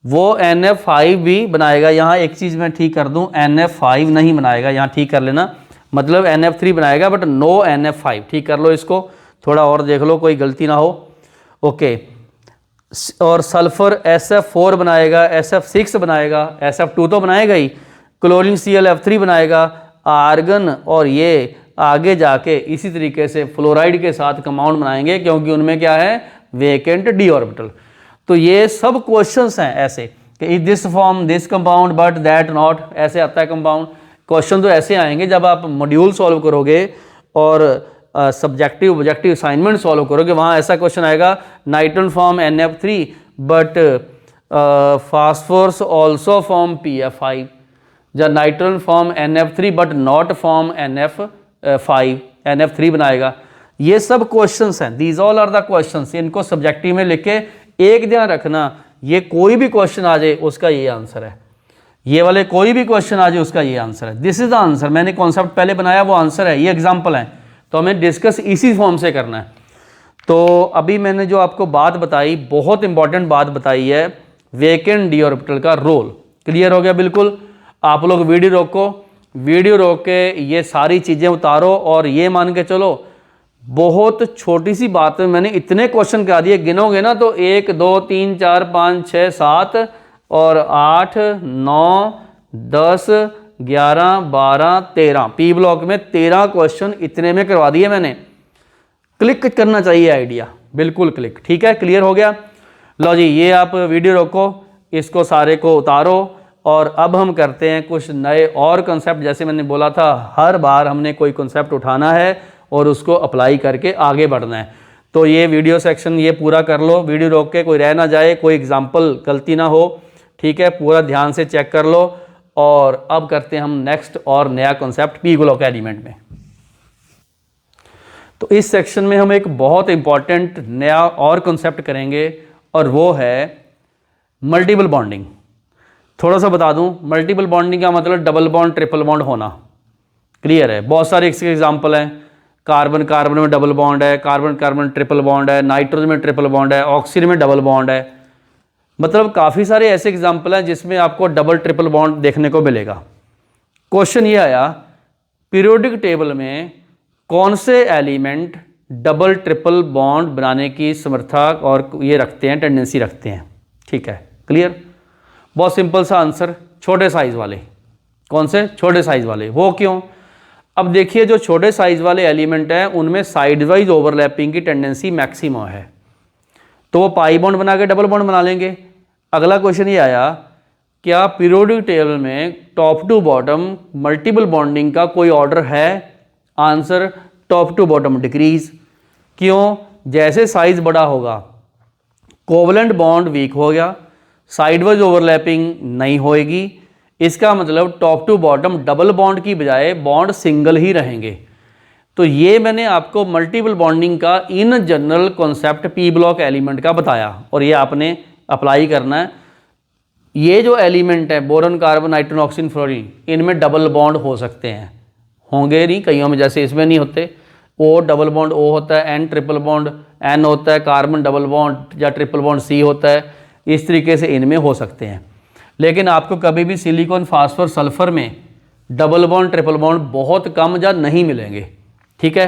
वो NF5 भी बनाएगा। यहाँ एक चीज़ मैं ठीक कर दूँ, NF5 नहीं बनाएगा, यहाँ ठीक कर लेना, मतलब NF3 बनाएगा बट नो NF5, ठीक कर लो इसको, थोड़ा और देख लो कोई गलती ना हो। ओके, और सल्फर SF4 बनाएगा, SF6 बनाएगा, SF2 तो बनाएगा ही, क्लोरीन ClF3 बनाएगा, आर्गन और ये आगे जाके इसी तरीके से फ्लोराइड के साथ कंपाउंड बनाएंगे, क्योंकि उनमें क्या है, वेकेंट डी ऑर्बिटल। तो ये सब क्वेश्चंस हैं ऐसे कि this form this compound but that not, ऐसे आता है कंपाउंड। क्वेश्चन तो ऐसे आएंगे जब आप मॉड्यूल सॉल्व करोगे और सब्जेक्टिव ऑब्जेक्टिव असाइनमेंट सॉल्व करोगे, वहाँ ऐसा क्वेश्चन आएगा, nitrogen form NF3 but phosphorus also form PF5, या nitrogen form NF3 but not form NF5, NF3 बनाएगा। ये सब क्वेश्चंस हैं, these all are the questions. इनको सब्जेक्टिव में लिख के एक ध्यान रखना, ये कोई भी क्वेश्चन आ जाए उसका ये आंसर है, ये वाले कोई भी क्वेश्चन आ जाए उसका ये आंसर है। दिस इज द आंसर, मैंने कॉन्सेप्ट पहले बनाया वो आंसर है, ये एग्जाम्पल है, तो हमें डिस्कस इसी फॉर्म से करना है। तो अभी मैंने जो आपको बात बताई, बहुत इंपॉर्टेंट बात बताई है, वेकेंट डी ऑर्बिटल का रोल। क्लियर हो गया बिल्कुल? आप लोग वीडियो रोको, वीडियो रोक के ये सारी चीज़ें उतारो और ये मान के चलो, बहुत छोटी सी बात में मैंने इतने क्वेश्चन करा दिए, गिनोगे ना तो 1 2 3 4 5 6 7 और 8 9 10 11 12 13, पी ब्लॉक में 13 क्वेश्चन इतने में करवा दिए मैंने। क्लिक करना चाहिए आइडिया, बिल्कुल क्लिक, ठीक है? क्लियर हो गया? लो जी, ये आप वीडियो रोको, इसको सारे को उतारो और अब हम करते हैं कुछ नए और कंसेप्ट। जैसे मैंने बोला था, हर बार हमने कोई कंसेप्ट उठाना है और उसको अप्लाई करके आगे बढ़ना है। तो ये वीडियो सेक्शन ये पूरा कर लो, वीडियो रोक के, कोई रह ना जाए, कोई एग्जाम्पल गलती ना हो, ठीक है? पूरा ध्यान से चेक कर लो। और अब करते हैं हम नेक्स्ट और नया कॉन्सेप्ट पी ब्लॉक एलिमेंट में। तो इस सेक्शन में हम एक बहुत इंपॉर्टेंट नया और कॉन्सेप्ट करेंगे और वो है मल्टीपल बॉन्डिंग। थोड़ा सा बता दूं, मल्टीपल बॉन्डिंग का मतलब डबल बॉन्ड ट्रिपल बॉन्ड होना। क्लियर है? बहुत सारे इसके एग्जाम्पल हैं, कार्बन कार्बन में डबल बॉन्ड है, कार्बन कार्बन ट्रिपल बॉन्ड है, नाइट्रोजन में ट्रिपल बॉन्ड है, ऑक्सीजन में डबल बॉन्ड है, मतलब काफ़ी सारे ऐसे एग्जाम्पल हैं जिसमें आपको डबल ट्रिपल बॉन्ड देखने को मिलेगा। क्वेश्चन ये आया, पीरियोडिक टेबल में कौन से एलिमेंट डबल ट्रिपल बॉन्ड बनाने की समर्था और ये रखते हैं, टेंडेंसी रखते हैं? ठीक है, क्लियर? बहुत सिंपल सा आंसर, छोटे साइज वाले। कौन से? छोटे साइज वाले। वो क्यों? अब देखिए, जो छोटे साइज वाले एलिमेंट हैं उनमें साइड वाइज ओवरलैपिंग की टेंडेंसी मैक्सिमम है, तो वो पाई बॉन्ड बना के डबल बॉन्ड बना लेंगे। अगला क्वेश्चन ये आया, क्या पीरियोडिक टेबल में top to bottom multiple bonding का कोई ऑर्डर है? Answer, top to bottom decrease. क्यों? जैसे साइज बड़ा होगा कोवलेंट बॉन्ड वीक हो गया, साइड वाइज ओवरलैपिंग नहीं होएगी, इसका मतलब top to bottom double bond की बजाय बॉन्ड सिंगल ही रहेंगे। तो ये मैंने आपको मल्टीपल बॉन्डिंग का in general concept P block element का बताया और ये आपने अप्लाई करना है। ये जो एलिमेंट है boron carbon nitrogen oxygen fluorine, इनमें डबल बॉन्ड हो सकते हैं, होंगे नहीं कईयों में, जैसे इसमें नहीं होते। ओ डबल बॉन्ड ओ होता है, एन ट्रिपल बॉन्ड एन होता है, कार्बन डबल बॉन्ड या ट्रिपल बॉन्ड सी होता है, इस तरीके से इनमें हो सकते हैं। लेकिन आपको कभी भी सिलिकॉन फास्फोर सल्फर में डबल बॉन्ड ट्रिपल बॉन्ड बहुत कम या नहीं मिलेंगे, ठीक है?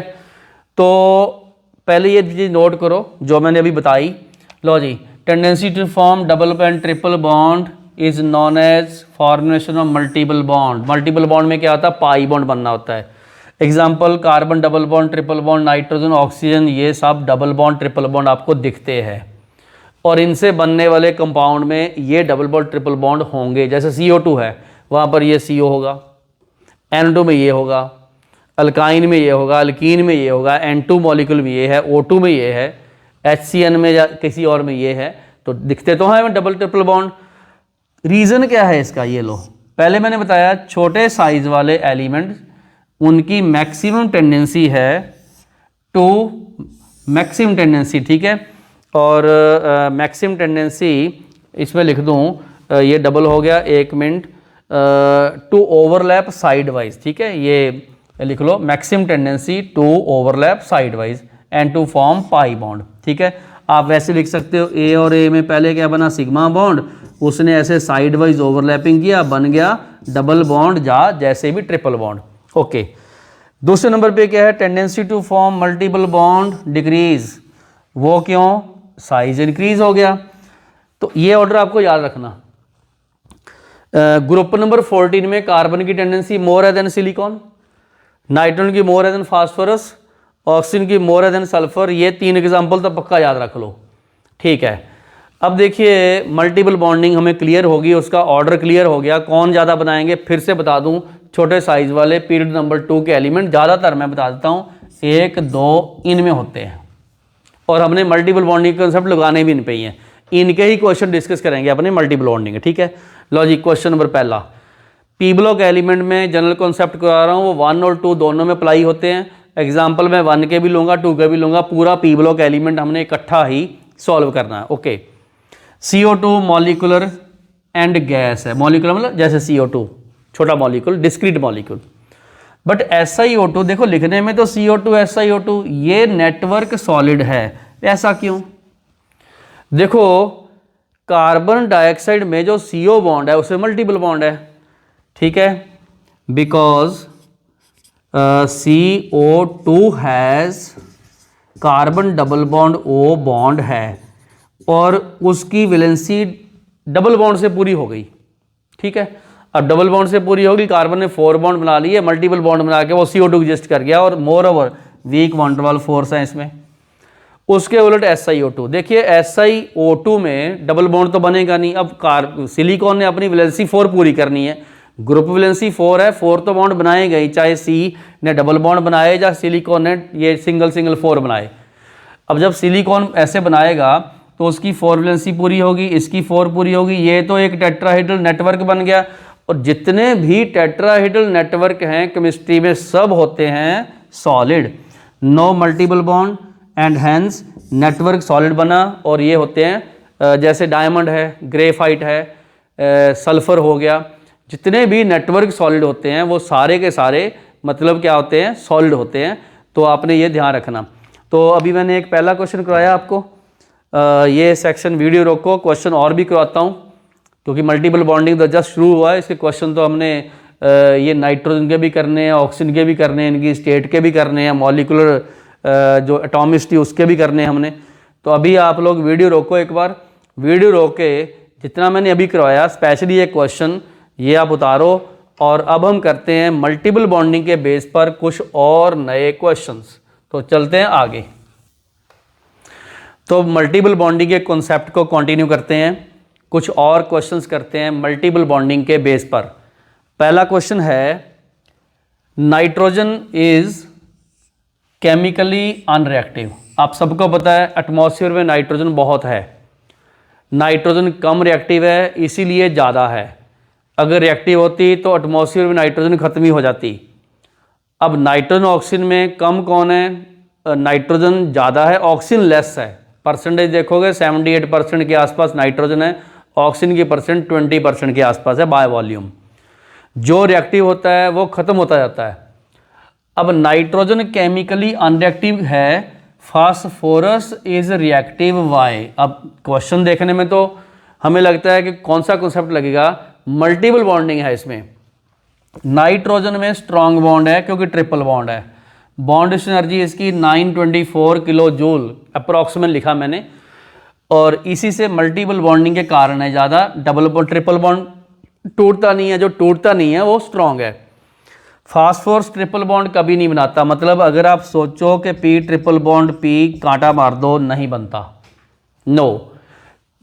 तो पहले ये चीज़ नोट करो जो मैंने अभी बताई। लो जी, tendency to form double and triple bond is known as formation of multiple bond. Multiple bond में क्या होता है? पाई बॉन्ड बनना होता है। Example, carbon double bond triple bond, nitrogen oxygen, ये सब डबल बॉन्ड ट्रिपल बॉन्ड आपको दिखते हैं और इनसे बनने वाले कंपाउंड में ये डबल बॉन्ड ट्रिपल बॉन्ड होंगे। जैसे CO2 है, वहाँ पर ये CO होगा, N2 में ये होगा, अल्काइन में ये होगा, अल्कीन में ये होगा, N2 मॉलिक्यूल में ये है, O2 में ये है, HCN में या किसी और में ये है। तो दिखते तो हैं डबल ट्रिपल बॉन्ड। रीज़न क्या है इसका, ये लो, पहले मैंने बताया छोटे साइज वाले एलिमेंट उनकी मैक्सिमम टेंडेंसी है टू मैक्सिमम टेंडेंसी, ठीक है, और मैक्सिमम टेंडेंसी इसमें लिख दूँ, ये डबल हो गया, 1 minute, to overlap side wise, ठीक है, ये लिख लो, maximum tendency to overlap side wise and to form pi bond, ठीक है। आप वैसे लिख सकते हो ए और ए में पहले क्या बना, सिग्मा बॉन्ड, उसने ऐसे साइड वाइज ओवरलैपिंग किया, बन गया डबल बॉन्ड, जैसे भी ट्रिपल बॉन्ड। ओके, दूसरे नंबर पे क्या है, tendency to form multiple bond decrease, वो क्यों, साइज इंक्रीज हो गया। तो ये ऑर्डर आपको याद रखना। ग्रुप नंबर 14 में कार्बन की टेंडेंसी मोर है देन सिलिकॉन, नाइट्रोजन की मोर है देन फास्फोरस, ऑक्सीजन की मोर है देन सल्फर। ये 3 एग्जाम्पल तो पक्का याद रख लो, ठीक है। अब देखिए मल्टीपल बॉन्डिंग हमें क्लियर होगी, उसका ऑर्डर क्लियर हो गया, कौन ज़्यादा बनाएंगे फिर से बता दूं, छोटे साइज वाले पीरियड नंबर 2 के एलिमेंट ज़्यादातर मैं बता देता हूँ 1, 2 इनमें होते हैं, और हमने मल्टीपल बॉन्डिंग कंसेप्ट लगाने भी इन पे ही हैं, इनके ही क्वेश्चन डिस्कस करेंगे अपने मल्टीपल बॉन्डिंग, ठीक है। लो जी, क्वेश्चन नंबर पहला, पी ब्लॉक एलिमेंट में जनरल कॉन्सेप्ट करा रहा हूँ, वो 1 और 2 दोनों में अप्लाई होते हैं। एग्जाम्पल मैं 1 के भी लूँगा, 2 के भी लूँगा, पूरा पी ब्लॉक एलिमेंट हमने इकट्ठा ही सॉल्व करना है। Okay, CO2 molecular and gas है, मॉलिकुलर मतलब जैसे CO2 छोटा molecule, discrete molecule, but SiO2 देखो लिखने में तो CO2 SiO2, ये नेटवर्क सॉलिड है, ऐसा क्यों? देखो कार्बन डाइऑक्साइड में जो CO बॉन्ड है उसमें मल्टीपल बॉन्ड है, ठीक है, because CO2 has carbon double bond O bond है और उसकी वैलेंसी डबल बॉन्ड से पूरी हो गई, ठीक है। अब डबल बॉन्ड से पूरी होगी, कार्बन ने 4 बॉन्ड बना लिए, मल्टीपल बॉन्ड बना के वो CO2 एग्जिस्ट कर गया, और moreover weak van der Waals force है इसमें। उसके उलट SiO2, देखिए SiO2 में डबल बॉन्ड तो बनेगा नहीं। अब सिलिकॉन ने अपनी वैलेंसी 4 पूरी करनी है, ग्रुप वैलेंसी 4 है, 4 तो बॉन्ड बनाएगा ही, चाहे C ने डबल बॉन्ड बनाए या सिलिकॉन ने ये सिंगल 4 बनाए। अब जब सिलिकॉन ऐसे बनाएगा तो उसकी 4 वैलेंसी पूरी होगी, इसकी 4 पूरी होगी, ये तो एक टेट्राहेड्रल नेटवर्क बन गया। और जितने भी टेट्राहेड्रल नेटवर्क हैं केमिस्ट्री में सब होते हैं solid, no multiple bond and hence network solid बना। और ये होते हैं जैसे डायमंड है, ग्रेफाइट है, सल्फर हो गया, जितने भी नेटवर्क सॉलिड होते हैं वो सारे के सारे मतलब क्या होते हैं, सॉलिड होते हैं। तो आपने ये ध्यान रखना। तो अभी मैंने एक पहला क्वेश्चन कराया आपको, ये सेक्शन वीडियो रोको, क्वेश्चन और भी करवाता हूँ क्योंकि मल्टीपल बॉन्डिंग तो जस्ट शुरू हुआ है। इसके क्वेश्चन तो हमने ये नाइट्रोजन के भी करने हैं, ऑक्सीजन के भी करने हैं, इनकी स्टेट के भी करने हैं, मॉलिकुलर जो एटॉमिसिटी उसके भी करने हैं हमने। तो अभी आप लोग वीडियो रोको, एक बार वीडियो रोक के जितना मैंने अभी करवाया स्पेशली ये क्वेश्चन ये आप उतारो, और अब हम करते हैं मल्टीपल बॉन्डिंग के बेस पर कुछ और नए क्वेश्चंस। तो चलते हैं आगे। तो मल्टीपल बॉन्डिंग के कॉन्सेप्ट को कंटिन्यू करते हैं, कुछ और क्वेश्चंस करते हैं मल्टीपल बॉन्डिंग के बेस पर। पहला क्वेश्चन है, नाइट्रोजन इज केमिकली अनरिएक्टिव। आप सबको पता है एटमॉस्फेयर में नाइट्रोजन बहुत है, नाइट्रोजन कम रिएक्टिव है इसीलिए ज़्यादा है। अगर रिएक्टिव होती तो एटमॉस्फेयर में नाइट्रोजन खत्म ही हो जाती। अब नाइट्रोजन ऑक्सीजन में कम कौन है, नाइट्रोजन ज़्यादा है, ऑक्सीजन लेस है। परसेंटेज देखोगे 78% के आसपास नाइट्रोजन है, ऑक्सीजन की परसेंट 20% के आसपास है बाय वॉल्यूम। जो रिएक्टिव होता है वो ख़त्म होता जाता है। अब नाइट्रोजन केमिकली अनरिएक्टिव है, फास्फोरस इज रिएक्टिव वाई। अब क्वेश्चन देखने में तो हमें लगता है कि कौन सा कॉन्सेप्ट लगेगा, मल्टीपल बॉन्डिंग है इसमें। नाइट्रोजन में स्ट्रॉन्ग बॉन्ड है क्योंकि ट्रिपल बॉन्ड है, बॉन्ड एनर्जी इसकी 924 किलो जूल अप्रॉक्सीमेट लिखा मैंने, और इसी से मल्टीपल बॉन्डिंग के कारण है ज़्यादा। डबल बॉन्ड ट्रिपल बॉन्ड टूटता नहीं है, जो टूटता नहीं है वो स्ट्रॉन्ग है। फास्फोरस ट्रिपल बॉन्ड कभी नहीं बनाता, मतलब अगर आप सोचो कि पी ट्रिपल बॉन्ड पी कांटा मार दो नहीं बनता, नो।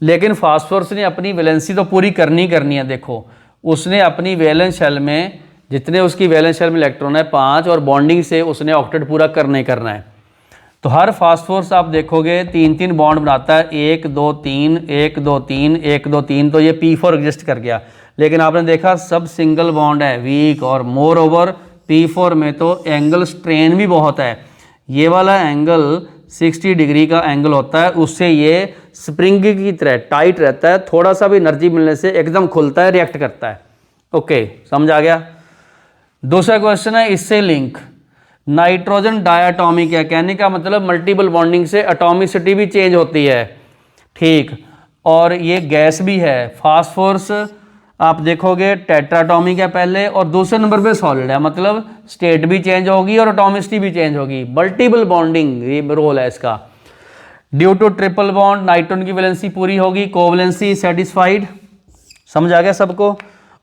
लेकिन फास्फोरस ने अपनी वैलेंसी तो पूरी करनी है। देखो उसने अपनी वैलेंस शेल में जितने उसकी वैलेंस शेल में इलेक्ट्रॉन है 5, और बॉन्डिंग से उसने ऑक्टेट पूरा करना है। तो हर फास्फोरस आप देखोगे 3-3 बॉन्ड बनाता है, 1 2 3 1 2 3 1 2 3, तो ये P4 एग्जिस्ट कर गया। लेकिन आपने देखा सब सिंगल बॉन्ड है, वीक, और मोर ओवर P4 में तो एंगल स्ट्रेन भी बहुत है। ये वाला एंगल 60 डिग्री का एंगल होता है, उससे ये स्प्रिंग की तरह टाइट रहता है, थोड़ा सा भी एनर्जी मिलने से एकदम खुलता है, रिएक्ट करता है। ओके, समझ आ गया। दूसरा क्वेश्चन है इससे लिंक, नाइट्रोजन डायटॉमिक है, कहने का मतलब मल्टीपल बॉन्डिंग से एटॉमिसिटी भी चेंज होती है, ठीक, और ये गैस भी है। फास्फोरस आप देखोगे टेट्राटॉमिक है पहले, और दूसरे नंबर पे सॉलिड है, मतलब स्टेट भी चेंज होगी और एटॉमिसिटी भी चेंज होगी। मल्टीपल बॉन्डिंग ये रोल है इसका। Due to triple bond nitrogen की वैलेंसी पूरी होगी, कोवैलेंसी सेटिस्फाइड, समझ आ गया सबको।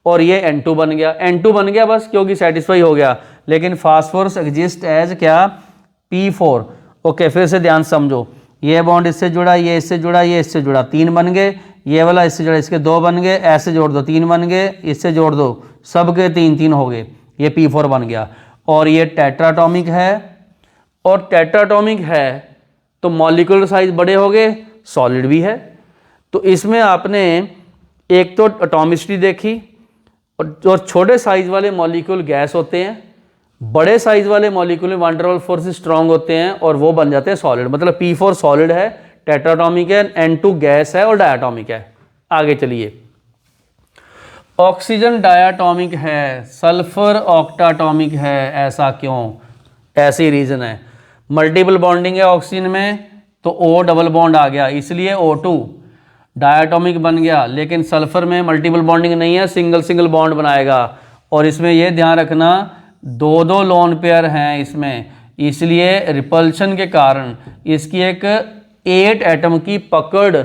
और ये N2 बन गया, N2 बन गया बस क्योंकि सेटिस्फाई हो गया। लेकिन फास्फोरस एग्जिस्ट एज क्या, P4। ओके, फिर से ध्यान समझो, ये बॉन्ड इससे जुड़ा, ये इससे जुड़ा, ये इससे जुड़ा, 3 बन गए, ये वाला इससे जुड़ा, इसके 2 बन गए, ऐसे जोड़ दो 3 बन गए, इससे जोड़ दो, सबके 3-3 हो गए, ये P4 बन गया। और ये टेट्राटॉमिक है, और टेट्राटॉमिक है तो मॉलिक्यूलर साइज बड़े हो गए, सॉलिड भी है। तो इसमें आपने एक तो एटॉमिसिटी देखी, और छोटे साइज वाले मॉलिक्यूल गैस होते हैं, बड़े साइज वाले मॉलिक्यूल में van der Waals force strong होते हैं और वो बन जाते हैं सॉलिड। मतलब P4 सॉलिड है, टेट्राटॉमिक है, N2 गैस है और डायटॉमिक है। आगे चलिए, ऑक्सीजन डायटॉमिक है, सल्फर ऑक्टाटॉमिक है, ऐसा क्यों? ऐसी रीजन है, मल्टीपल बॉन्डिंग है ऑक्सीजन में तो O डबल बॉन्ड आ गया, इसलिए O2 डायटॉमिक बन गया। लेकिन सल्फर में मल्टीपल बॉन्डिंग नहीं है, सिंगल सिंगल बॉन्ड बनाएगा। और इसमें यह ध्यान रखना 2-2 लोन पेयर हैं इसमें, इसलिए रिपल्शन के कारण इसकी एक 8 एटम की पकड़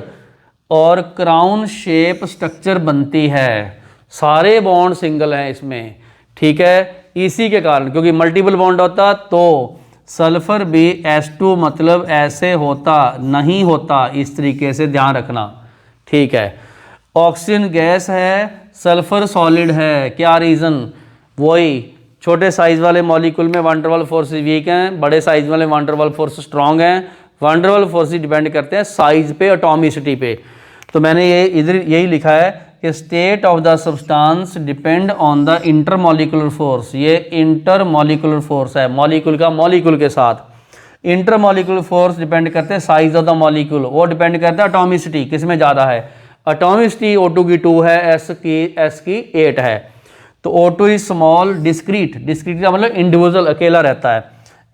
और क्राउन शेप स्ट्रक्चर बनती है। सारे बॉन्ड सिंगल हैं इसमें, ठीक है, इसी के कारण, क्योंकि मल्टीपल बॉन्ड होता तो सल्फर भी S2 मतलब ऐसे होता, नहीं होता, इस तरीके से ध्यान रखना, ठीक है। ऑक्सीजन गैस है, सल्फर सॉलिड है, क्या रीज़न? वही छोटे साइज वाले मॉलिक्यूल में van der Waals force week हैं, बड़े साइज वाले van der Waals force strong हैं। Van der Waals force depend करते हैं साइज पे, एटॉमिसिटी पे। तो मैंने ये इधर यही लिखा है कि state of the substance depend on the intermolecular force. ये इंटरमॉलिक्यूलर फोर्स है, मॉलिक्यूल का मॉलिक्यूल के साथ। इंटरमॉलिक्यूलर फोर्स डिपेंड करते हैं साइज ऑफ द मॉलिक्यूल, वो डिपेंड करता है एटॉमिसिटी, किस में ज़्यादा है। एटॉमिसिटी O2 की 2 है, S की 8 है। तो O2 is small, discrete, discrete का मतलब इंडिविजुअल, अकेला रहता है,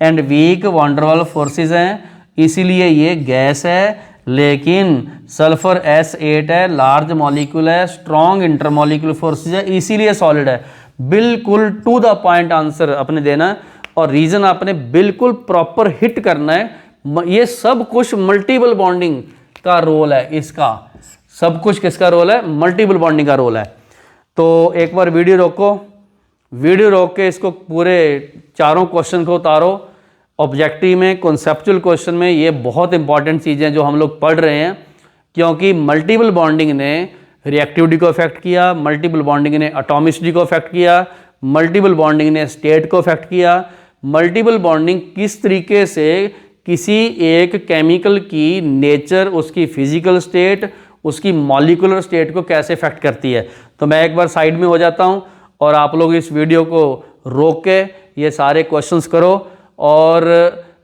and weak van der Waals forces हैं, इसीलिए ये गैस है। लेकिन सल्फर S8 है, लार्ज मॉलिक्यूल है, स्ट्रॉन्ग इंटरमॉलिक्यूलर फोर्सेज है, इसीलिए सॉलिड है। बिल्कुल टू द पॉइंट आंसर अपने देना है, और रीजन आपने बिल्कुल प्रॉपर हिट करना है। ये सब कुछ मल्टीपल बॉन्डिंग का रोल है इसका, सब कुछ किसका रोल है? मल्टीपल बॉन्डिंग का रोल है। तो एक बार वीडियो रोको, वीडियो रोक के इसको पूरे चारों क्वेश्चन को उतारो। ऑब्जेक्टिव में, कॉन्सेप्चुअल क्वेश्चन में ये बहुत इंपॉर्टेंट चीज़ें जो हम लोग पढ़ रहे हैं, क्योंकि मल्टीपल बॉन्डिंग ने रिएक्टिविटी को अफेक्ट किया, मल्टीपल बॉन्डिंग ने एटॉमिसिटी को अफेक्ट किया, मल्टीपल बॉन्डिंग ने स्टेट को अफेक्ट किया। मल्टीपल बॉन्डिंग किस तरीके से किसी एक केमिकल की नेचर, उसकी फिजिकल स्टेट, उसकी मॉलिक्यूलर स्टेट को कैसे अफेक्ट करती है। तो मैं एक बार साइड में हो जाता हूं और आप लोग इस वीडियो को रोक के ये सारे क्वेश्चंस करो, और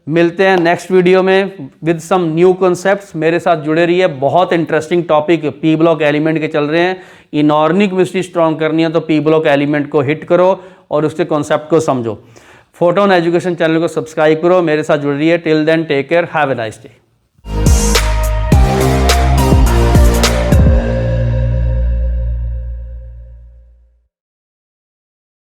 मिलते हैं नेक्स्ट वीडियो में विद सम न्यू कॉन्सेप्ट्स। मेरे साथ जुड़े रहिए, बहुत interesting topic P block element के चल रहे हैं। इनऑर्गेनिक केमिस्ट्री स्ट्रॉन्ग करनी है तो P ब्लॉक एलिमेंट को हिट करो और उसके कॉन्सेप्ट को समझो। फोटोन एजुकेशन चैनल को सब्सक्राइब करो, मेरे साथ जुड़ रही है। Till then take care, have a nice day.